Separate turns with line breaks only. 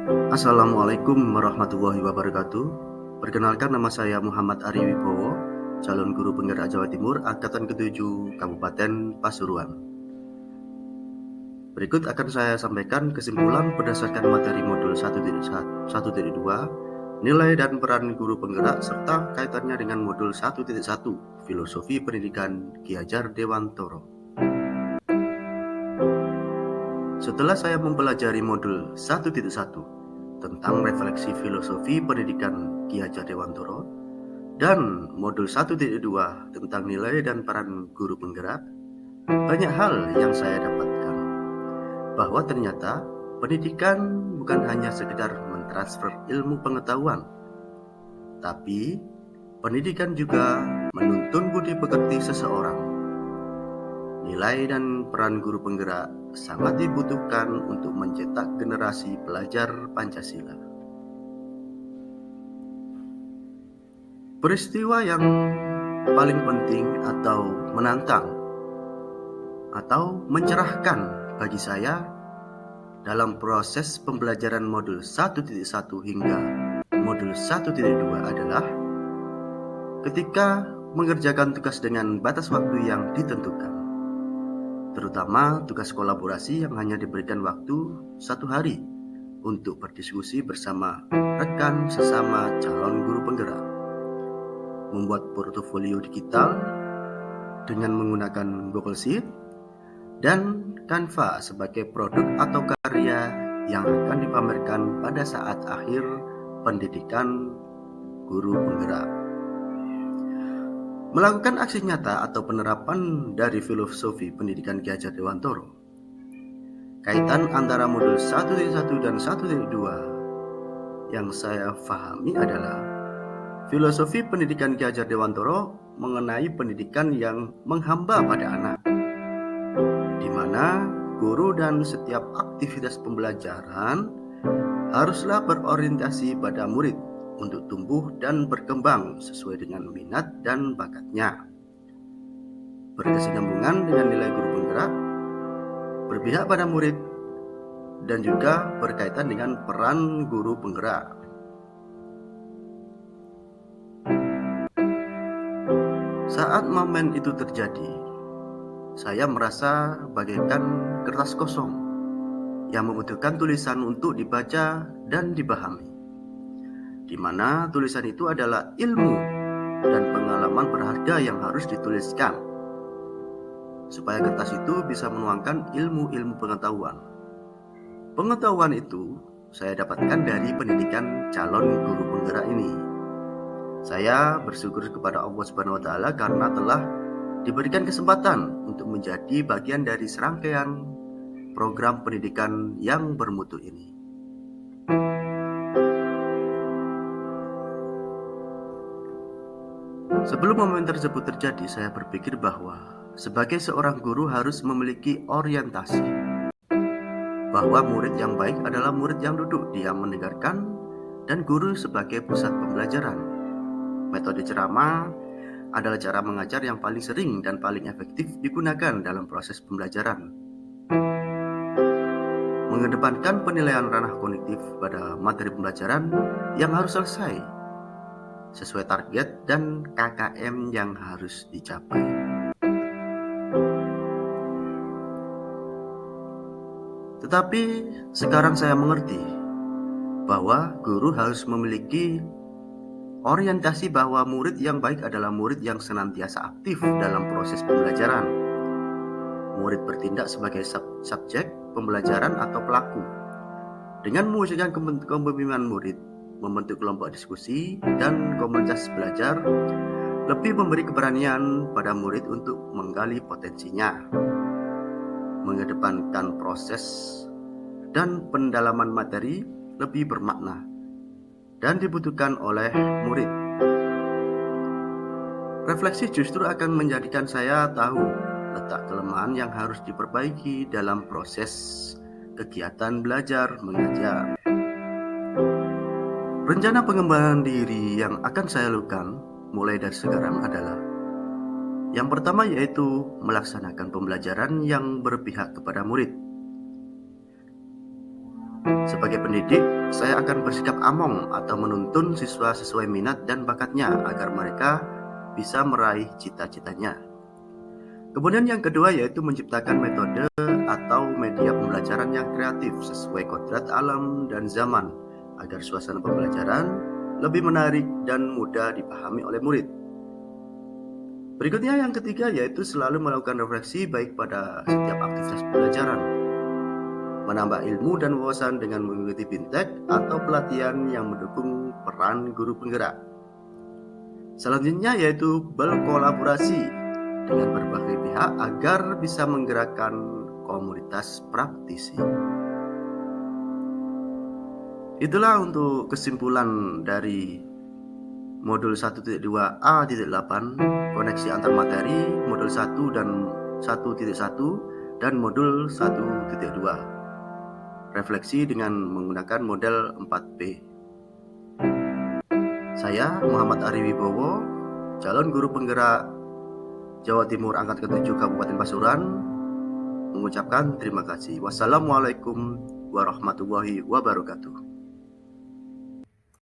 Assalamualaikum warahmatullahi wabarakatuh. Perkenalkan, nama saya Muhammad Ari Wibowo, calon guru penggerak Jawa Timur Angkatan ke-7 Kabupaten Pasuruan. Berikut akan saya sampaikan kesimpulan berdasarkan materi modul 1.2, nilai dan peran guru penggerak serta kaitannya dengan modul 1.1, Filosofi Pendidikan Ki Hajar Dewantoro. Setelah saya mempelajari modul 1.1 tentang refleksi filosofi pendidikan Ki Hajar Dewantoro dan modul 1.2 tentang nilai dan peran guru penggerak, banyak hal yang saya dapatkan, bahwa ternyata pendidikan bukan hanya sekedar mentransfer ilmu pengetahuan, tapi pendidikan juga menuntun budi pekerti seseorang. Nilai dan peran guru penggerak sangat dibutuhkan untuk mencetak generasi pelajar Pancasila. Peristiwa yang paling penting atau menantang atau mencerahkan bagi saya dalam proses pembelajaran modul 1.1 hingga modul 1.2 adalah ketika mengerjakan tugas dengan batas waktu yang ditentukan, terutama tugas kolaborasi yang hanya diberikan waktu 1 hari untuk berdiskusi bersama rekan sesama calon guru penggerak, membuat portofolio digital dengan menggunakan Google Sheet dan Canva sebagai produk atau karya yang akan dipamerkan pada saat akhir pendidikan guru penggerak. Melakukan aksi nyata atau penerapan dari filosofi pendidikan Ki Hajar Dewantoro. Kaitan antara modul 1.1 dan 1.2 yang saya pahami adalah filosofi pendidikan Ki Hajar Dewantoro mengenai pendidikan yang menghamba pada anak, di mana guru dan setiap aktivitas pembelajaran haruslah berorientasi pada murid untuk tumbuh dan berkembang sesuai dengan minat dan bakatnya, berkesinambungan dengan nilai guru penggerak, berpihak pada murid, dan juga berkaitan dengan peran guru penggerak. Saat momen itu terjadi, saya merasa bagaikan kertas kosong yang membutuhkan tulisan untuk dibaca dan dipahami, di mana tulisan itu adalah ilmu dan pengalaman berharga yang harus dituliskan, supaya kertas itu bisa menuangkan ilmu-ilmu pengetahuan. Pengetahuan itu saya dapatkan dari pendidikan calon guru penggerak ini. Saya bersyukur kepada Allah Subhanahu wa Ta'ala karena telah diberikan kesempatan untuk menjadi bagian dari serangkaian program pendidikan yang bermutu ini. Sebelum momen tersebut terjadi, saya berpikir bahwa sebagai seorang guru harus memiliki orientasi, bahwa murid yang baik adalah murid yang duduk diam mendengarkan dan guru sebagai pusat pembelajaran. Metode ceramah adalah cara mengajar yang paling sering dan paling efektif digunakan dalam proses pembelajaran. Mengedepankan penilaian ranah kognitif pada materi pembelajaran yang harus selesai sesuai target dan KKM yang harus dicapai. Tetapi sekarang saya mengerti bahwa guru harus memiliki orientasi bahwa murid yang baik adalah murid yang senantiasa aktif dalam proses pembelajaran. Murid bertindak sebagai subjek pembelajaran atau pelaku, dengan mewujudkan kepemimpinan murid, membentuk kelompok diskusi dan komunitas belajar, lebih memberi keberanian pada murid untuk menggali potensinya, mengedepankan proses dan pendalaman materi lebih bermakna dan dibutuhkan oleh murid. Refleksi justru akan menjadikan saya tahu letak kelemahan yang harus diperbaiki dalam proses kegiatan belajar mengajar. Rencana pengembangan diri yang akan saya lakukan mulai dari sekarang adalah yang pertama, yaitu melaksanakan pembelajaran yang berpihak kepada murid. Sebagai pendidik, saya akan bersikap among atau menuntun siswa sesuai minat dan bakatnya agar mereka bisa meraih cita-citanya. Kemudian yang kedua yaitu menciptakan metode atau media pembelajaran yang kreatif sesuai kodrat alam dan zaman agar suasana pembelajaran lebih menarik dan mudah dipahami oleh murid. Berikutnya yang ketiga yaitu selalu melakukan refleksi baik pada setiap aktivitas pembelajaran, menambah ilmu dan wawasan dengan mengikuti bintek atau pelatihan yang mendukung peran guru penggerak. Selanjutnya yaitu berkolaborasi dengan berbagai pihak agar bisa menggerakkan komunitas praktisi. Itulah untuk kesimpulan dari modul 1.2a.8 koneksi antar materi, modul 1 dan 1.1 dan modul 1.2. Refleksi dengan menggunakan model 4P. Saya Muhammad Ari Wibowo, calon guru penggerak Jawa Timur angkat ke-7 Kabupaten Pasuruan, mengucapkan terima kasih. Wassalamualaikum warahmatullahi wabarakatuh.